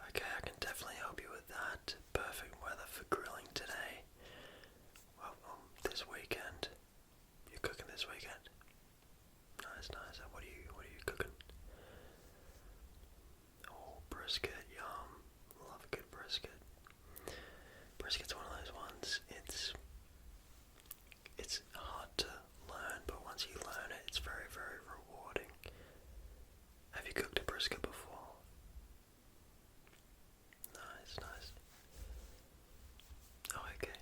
Okay, I can definitely help you with that. Perfect weather for grilling today. Well, this weekend. You cooking this weekend? Nice, nice. What are you cooking? Oh, brisket, yum. Love a good brisket. Brisket's one of those ones. It's hard to learn, but once you learn it, it's very, very rewarding. Have you cooked a brisket before? Nice, nice. Oh, okay.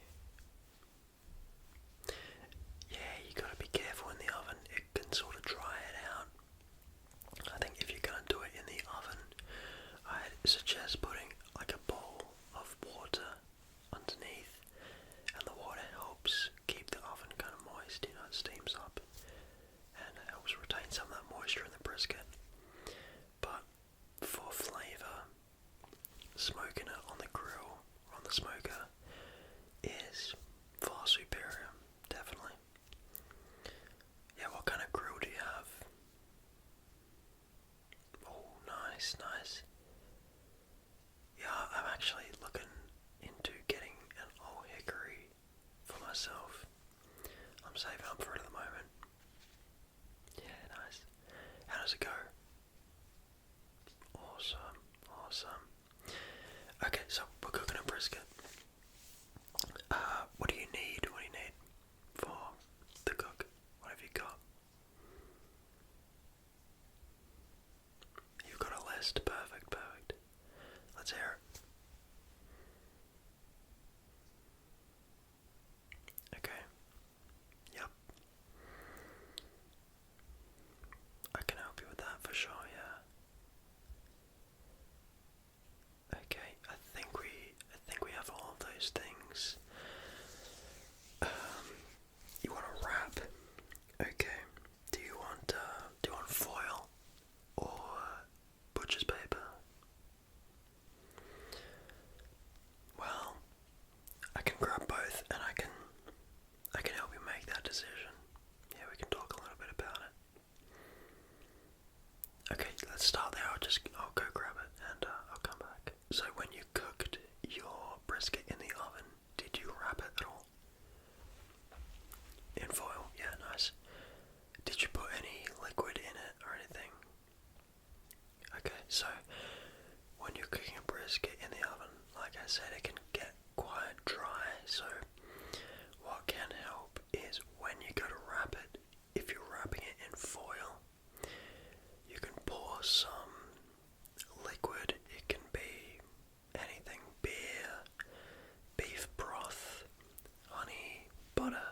Yeah, you gotta be careful in the oven. It can sort of dry it out. I think if you're gonna do it in the oven, I'd suggest putting like a bowl of water underneath, and the water helps keep the oven kind of moist, it steams up, and it helps retain some of that moisture in the brisket. But for flavour, smoking it on the grill, or on the smoker, is far superior, definitely. Yeah, what kind of grill do you have? Oh, nice, nice. Yeah, I'm actually looking into getting an old hickory for myself. I'm saving up for it at the moment. Yeah, nice. How does it go? Awesome, awesome. Okay, so we're cooking a brisket. What do you need? What do you need for the cook? What have you got? You've got a list. Perfect, perfect. Let's hear it. Okay. Yep. I can help you with that for sure, yeah. Okay, I think we have all of those things. You want a wrap? Okay. Do you want foil or butcher's paper? Well, I can grab both and I can help you make that decision. Yeah, we can talk a little bit about it. Okay, let's start there. I'll go grab it and I'll come back. So when you cooked your brisket in the oven, did you wrap it at all? In foil, yeah, nice. Did you put any liquid in it or anything? Okay, so when you're cooking a brisket in the oven, like I said, it can get quite dry, so what can help is when you go to wrap it, if you're wrapping it in foil, you can pour some liquid. It can be anything: beer, beef broth, honey, butter,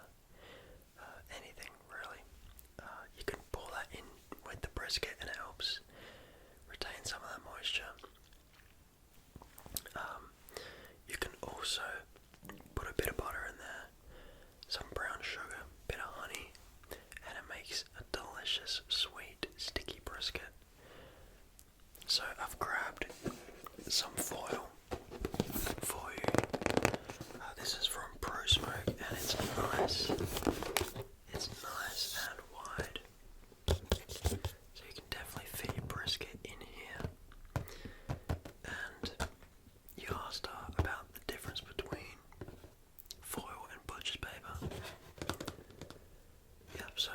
anything really. You can pour that in with the brisket and it helps retain some of that moisture. You can also put a bit of butter in there, some brown sugar, bit of honey, and it makes a delicious, sweet, sticky brisket. So I've grabbed some foil for you. This is from Pro Smoke, and it's nice. It's nice and wide, so you can definitely fit your brisket in here. And you asked about the difference between foil and butcher's paper. Yep, so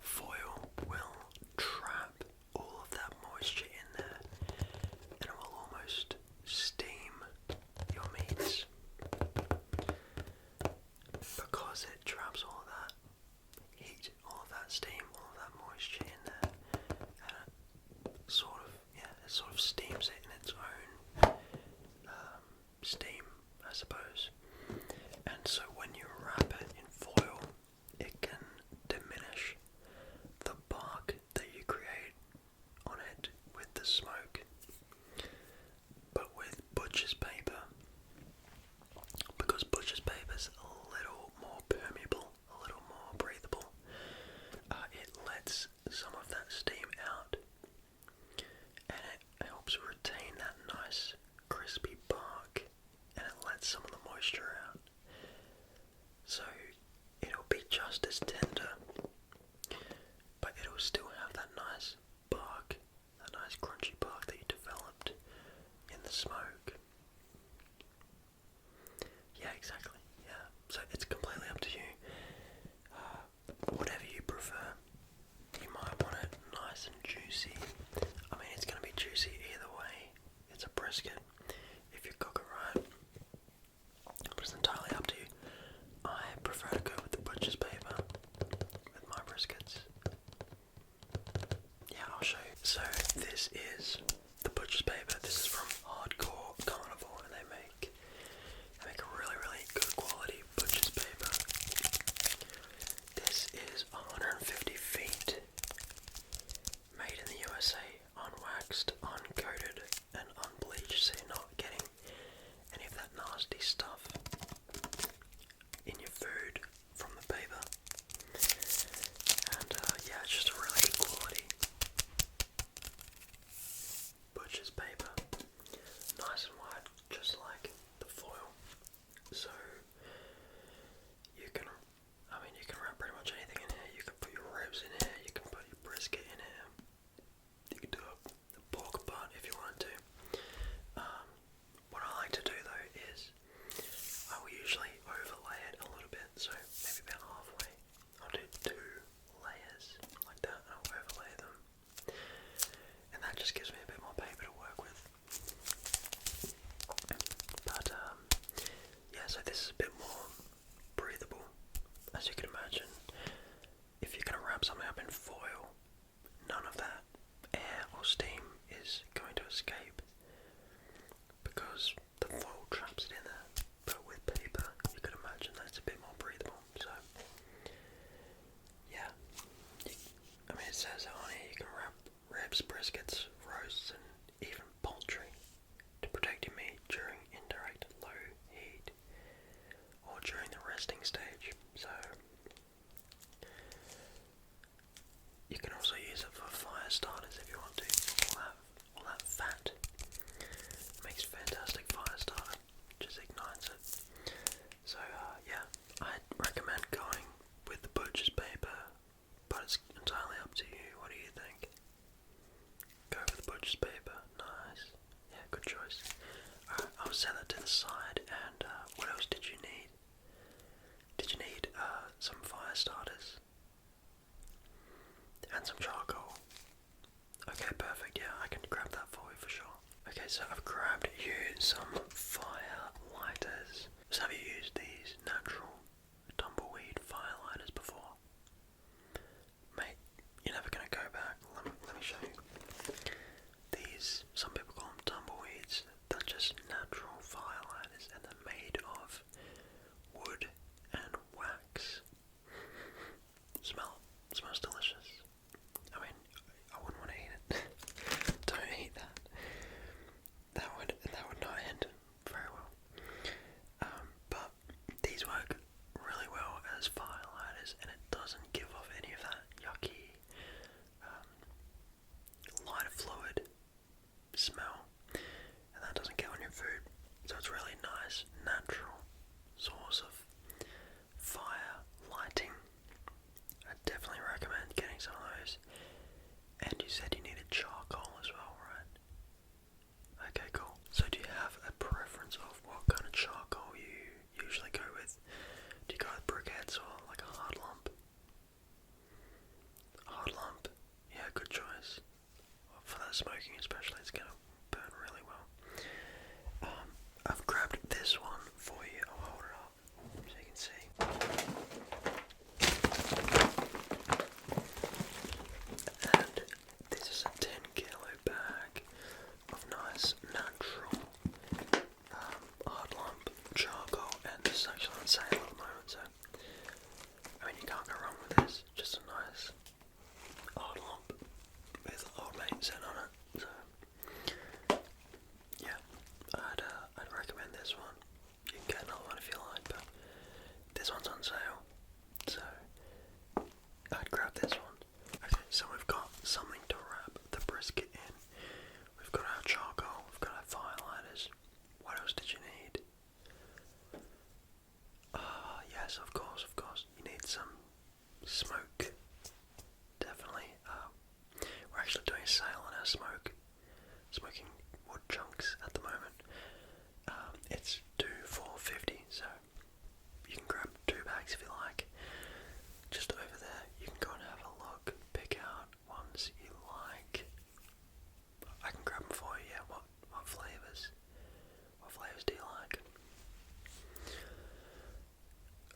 foil will trap all of that moisture in there, and it will almost steam your meats. So this is the butcher's paper. This is from Hardcore Carnivore, and they make a really, really good quality butcher's paper. This is 150 feet, made in the USA, unwaxed, uncoated, and unbleached, so you're not getting any of that nasty stuff in your food from the paper. And yeah, it's just a really good quality butcher's paper, nice and wide, just like the foil. So you can, you can wrap pretty much anything in here. You can put your ribs in here, you can put your brisket in here, you can do a pork butt if you wanted to. What I like to do though is I will usually overlay it a little bit, so maybe about halfway. I'll do 2 layers like that, and I'll overlay them, and that just gives me a bit more paper to work with. But yeah, so this is a bit more breathable, as you can imagine. If you're going to wrap something up in foil, none of that air or steam is going to escape, because the foil traps it in there. But with paper, you can imagine that it's a bit more breathable. So yeah, it says on here you can wrap ribs, briskets, roasts, and even poultry to protect your meat during indirect low heat or during the resting stage. So you can also use it for fire starters if you want to. All that fat makes fantastic fire starter, just ignites it. So yeah, I'd recommend going with the butcher's paper, but it's entirely up to you. What do you think? Go for the butcher's paper. Nice. Yeah, good choice. Alright, I'll set that to the side. And what else did you need? Did you need some fire starters? And some charcoal? Okay, perfect. Yeah, I can grab that for you for sure. Okay, so I've grabbed you some fire lighters. So have you used these natural tumbleweed fire lighters before? Mate, you're never gonna go back. Let me show you. These, some people call them tumbleweeds. They're just natural fire lighters, and they're made of wood and wax. Smells delicious. I wouldn't want to eat it. Don't eat that. That would not end very well. But these work really well as fire lighters, and it doesn't give off any of that yucky lighter fluid smell, and that doesn't get on your food. So it's really nice, natural source of fire lighting. I definitely recommend getting some of those. And you said you needed charcoal as well, right? Okay, cool. So do you have a preference of what kind of charcoal you usually go with? Do you go with briquettes or like a hard lump? Hard lump? Yeah, good choice. For that smoking especially, it's gonna burn really well. I've grabbed this one for you. I'll hold it up so you can see. And this is a 10 kilo bag of nice natural hard lump charcoal, and this is actually on sale at the moment, so you can't go wrong with this. Just a nice hard lump with old mate scent on it. So yeah, I'd recommend this one. You can get another one if you like, but this one's on sale, so I'd grab this one. Okay, so we've got something to wrap the brisket in. We've got our charcoal, we've got our fire lighters. What else did you need? Yes, of course. You need some smoke. Definitely. We're actually doing a sale on our smoking wood chunks at the moment. It's 2 for $50, so you can grab 2 bags if you like. Just over there, you can go and have a look, pick out ones you like. I can grab them for you. Yeah, what flavors? What flavors do you like?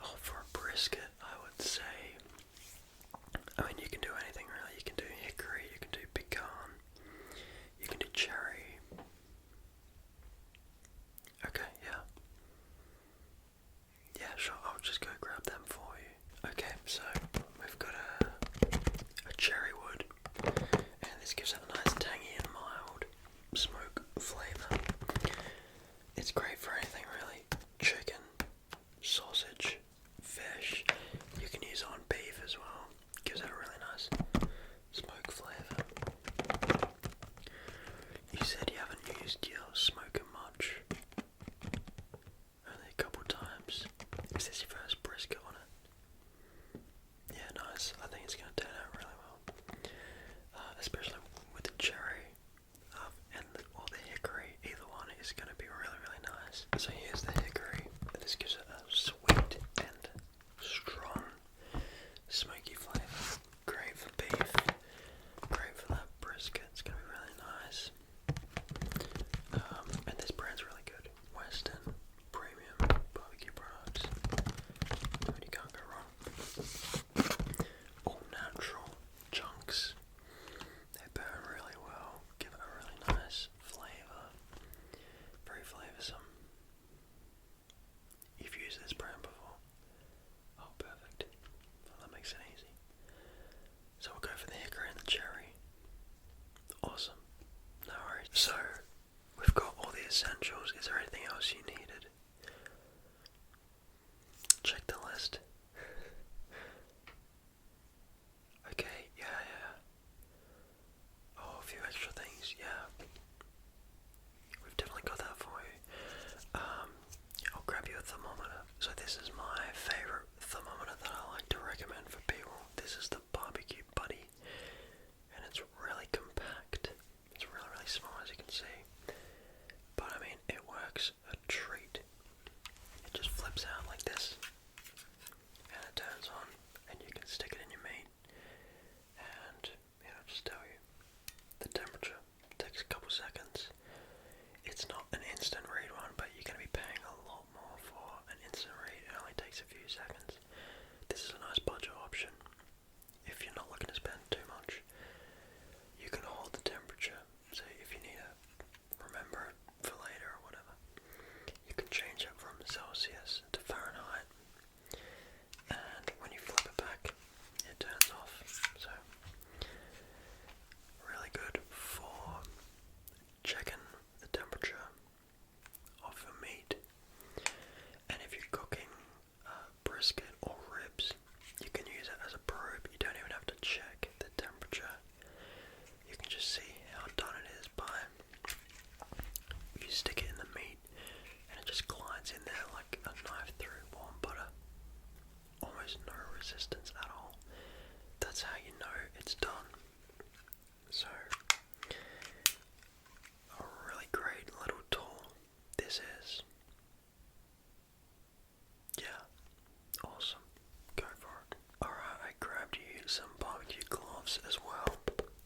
Oh, for a brisket, I would say, you can do anything really. You can do hickory, you can do pecan, So, we've got all the essentials. Is there anything else you needed? Check the list. Okay, yeah. Oh, a few extra things, yeah. We've definitely got that for you. I'll grab you a thermometer. So this is my favourite thermometer that I like to recommend for people. This is the BBQ Buddy, and it's really compact. It's really small, as you can see. But I mean, it works a treat. It just flips out like this, and it turns on, and you can stick it in your meat. And I'll just tell you, the temperature takes a couple seconds. It's not an instant read one, but you're going to be paying a lot more for an instant read. It only takes a few seconds. This is a nice budget option. If you're not looking to spend too much, you can hold the temperature. So if you need to remember it for later or whatever, you can change it from Celsius to Fahrenheit. And when you flip it back, it turns off. So really good for checking the temperature of your meat. And if you're cooking brisket or ribs, you can use it as a probe. You don't even have to check the temperature. You can just see how done it is by you stick it in the meat, and it just glides in there like a knife through warm butter. Almost no resistance at all. That's how you know it's done. So, a really great little tool this is. Yeah, awesome. Go for it. Alright, I grabbed you some barbecue gloves as well.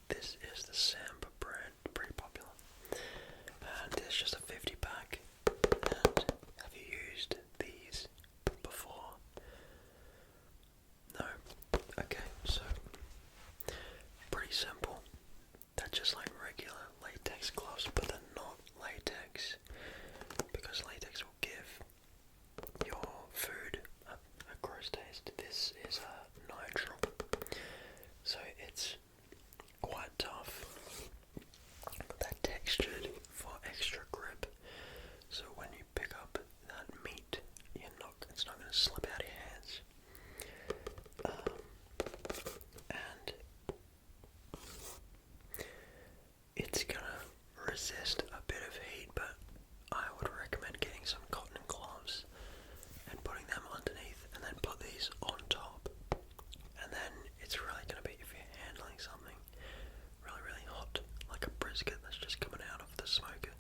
This is the Samba brand, pretty popular. And it's just a 50 pack. And have you used these before? No? Okay, so pretty simple. They're just like regular latex gloves, but they're not latex, because latex will give your food a gross taste. This is a nitrile, so it's quite tough. They're textured for extra grip, so when you pick up that meat, it's not going to slip out of your hands. And it's gonna resist a bit of heat, but I would recommend getting some cotton gloves and putting them underneath, and then put these on top. And then it's really gonna be, if you're handling something really hot, like a brisket that's just coming out of the smoker,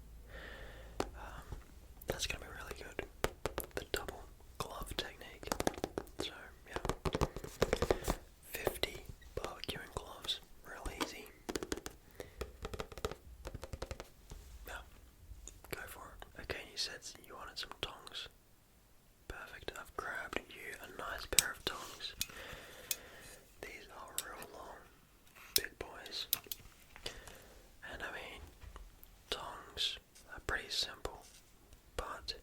that's gonna be really good. The double glove technique. So yeah, 50 barbecuing gloves, real easy. Yeah, go for it. Okay, you said you wanted some tongs. Perfect, I've grabbed you a nice pair of tongs. These are real long, big boys. And I mean, tongs are pretty simple, but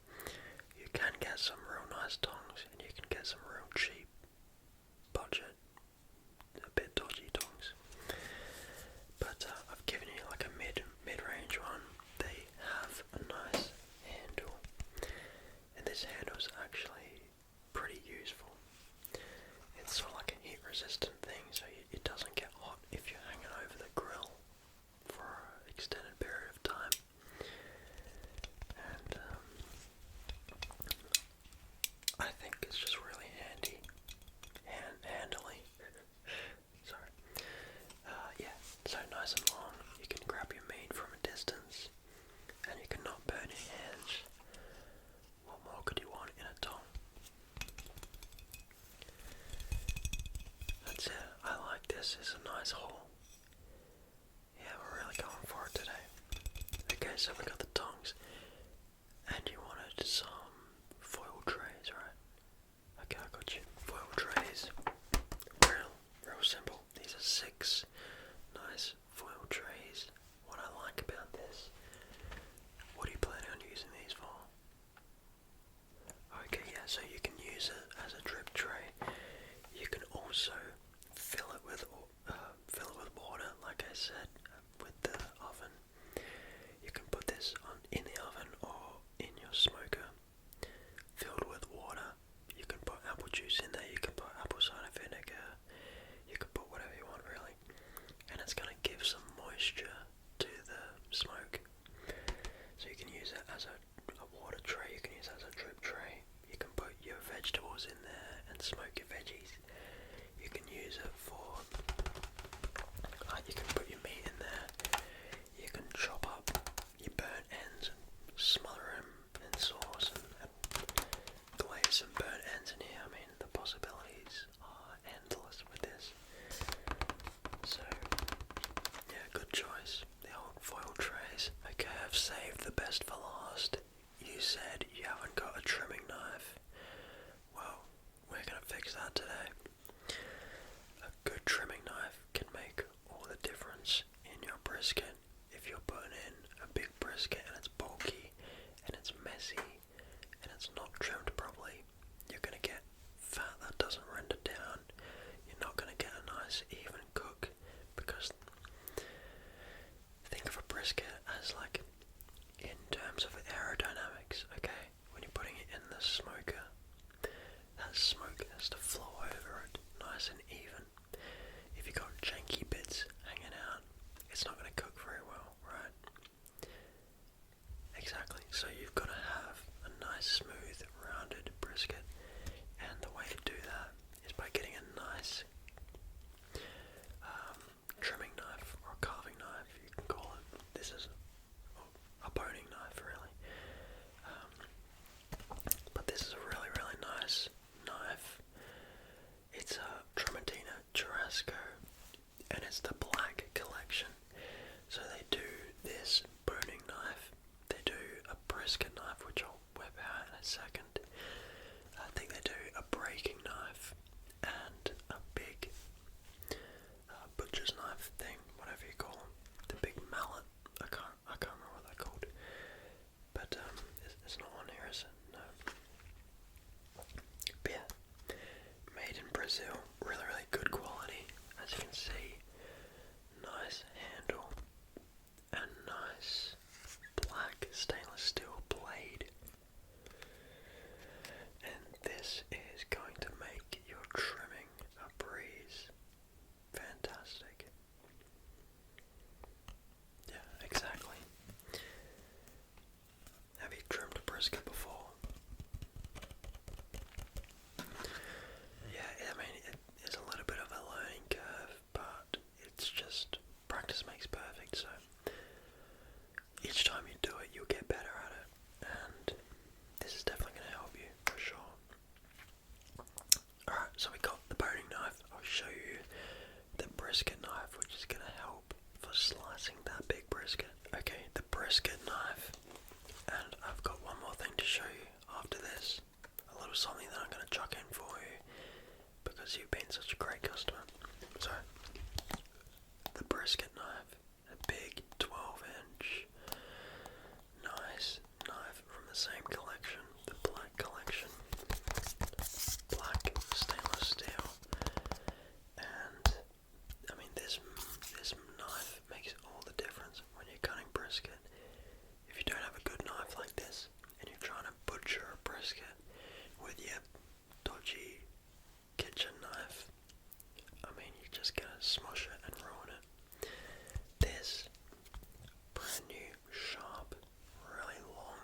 you can get some real nice tongs, and you can get some real cheap, budget, a bit dodgy tongs. But I've given you like a mid-range one. They have a nice handle, and this handle is actually pretty useful. It's sort of like a heat-resistant thing, so it doesn't get hot if you're hanging over the grill for an extended period of time. And I think it's just really handy, handily. Sorry. Yeah, so nice and long. You can grab your meat from a distance, and you can not burn your hands. What more could you want in a tong? That's it. I like this. It's a nice haul. Yeah, we're really going for it today. Okay, so we got the tongs, and you wanted some foil trays, right? Okay, I got you. Foil trays. Real simple. These are 6 nice foil trays. What I like about this, what are you planning on using these for? Okay, yeah, so you can use it as a drip tray. You can also fill it with water, like I said, with the oven. best for last. You said you haven't got a trimming knife. Well, we're gonna fix that today. A good trimming knife can make all the difference in your brisket. If you're putting in a big brisket and it's bulky and it's messy and it's not trimmed properly, you're gonna get fat that doesn't render down. You're not gonna get a nice even cook, because think of a brisket as like in terms of aerodynamics, okay? When you're putting it in the smoker, that smoke has to flow over it nice and even. If you've got janky bits hanging out, it's not going to cook very well, right? Exactly. So you've got to have a nice, smooth, rounded brisket, and the way to do that is by getting a nice trimming knife, or a carving knife, you can call it. This is a boning knife, really. But this is a really, really nice knife. It's a Tramontina Churrasco, and it's the black collection. So they do this boning knife, they do a brisket knife, which I'll whip out in a second. I think they do a breaking knife and a big butcher's knife thing, whatever you call them. The big mallet. I can't remember what they're called. But it's not on here, is it? No. But yeah, made in Brazil, really, really good quality. As you can see, nice handle and nice black stainless steel blade. And this is going to make your trimming a breeze. Fantastic. Yeah, exactly. Have you trimmed a brisket before? Yeah, I mean, it is a little bit of a learning curve, but it's just practice makes perfect, so each time you do it, you'll get better at it, and this is definitely going to help you, for sure. Alright, so we got the boning knife. I'll show you the brisket knife, which is going to help for slicing that big brisket. Okay, the brisket knife, and I've got one more thing to show you after this. A little something that I'm going to chuck in for you, because you've been such a great customer. So, the brisket knife, a big 12-inch, nice knife from the same collection, the black collection, black stainless steel, and I mean this knife makes all the difference when you're cutting brisket. If you don't have a good knife like this, and you're trying to butcher a brisket with your dodgy kitchen knife, I mean, you're just gonna smush it and ruin it. This brand new, sharp, really long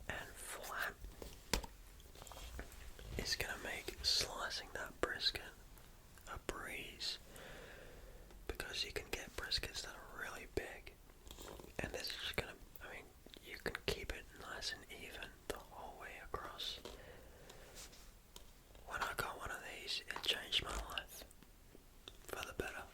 and flat is gonna make slicing that brisket a breeze, because you can get briskets that are really big, and this is just gonna, I mean, you can keep it nice and even the whole way across. When I got one of these, it changed my life for the better.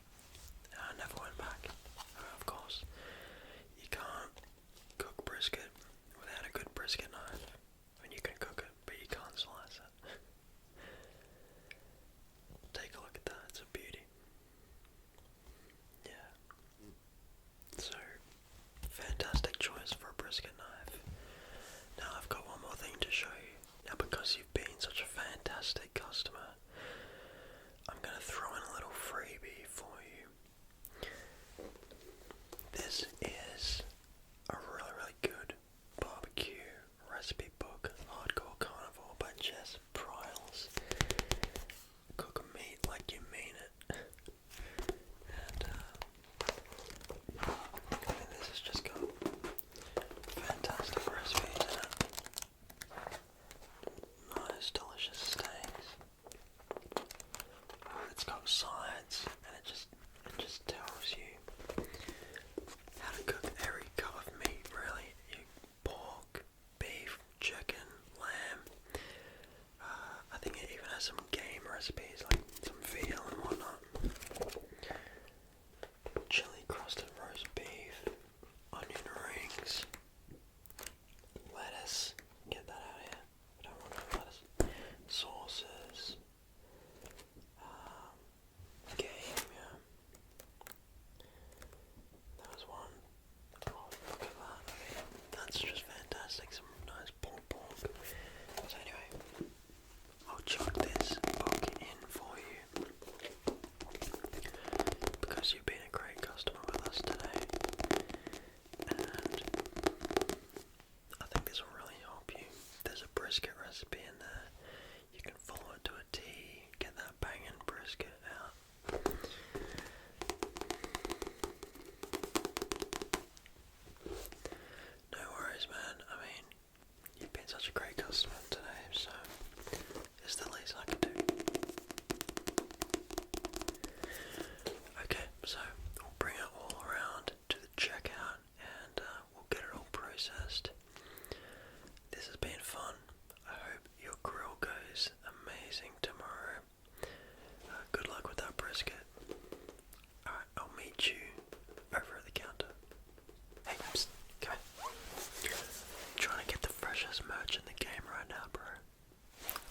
dopest merch in the game right now, bro.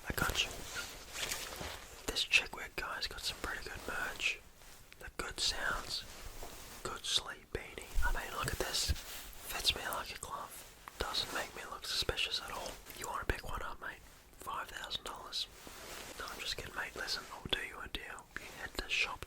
I got you. This chickwear guy's got some pretty good merch. The good sounds. Good sleep beanie. I mean, look at this. Fits me like a glove. Doesn't make me look suspicious at all. You want to pick one up, mate? $5,000. No, I'm just kidding, mate. Listen, I'll do you a deal. You head to shop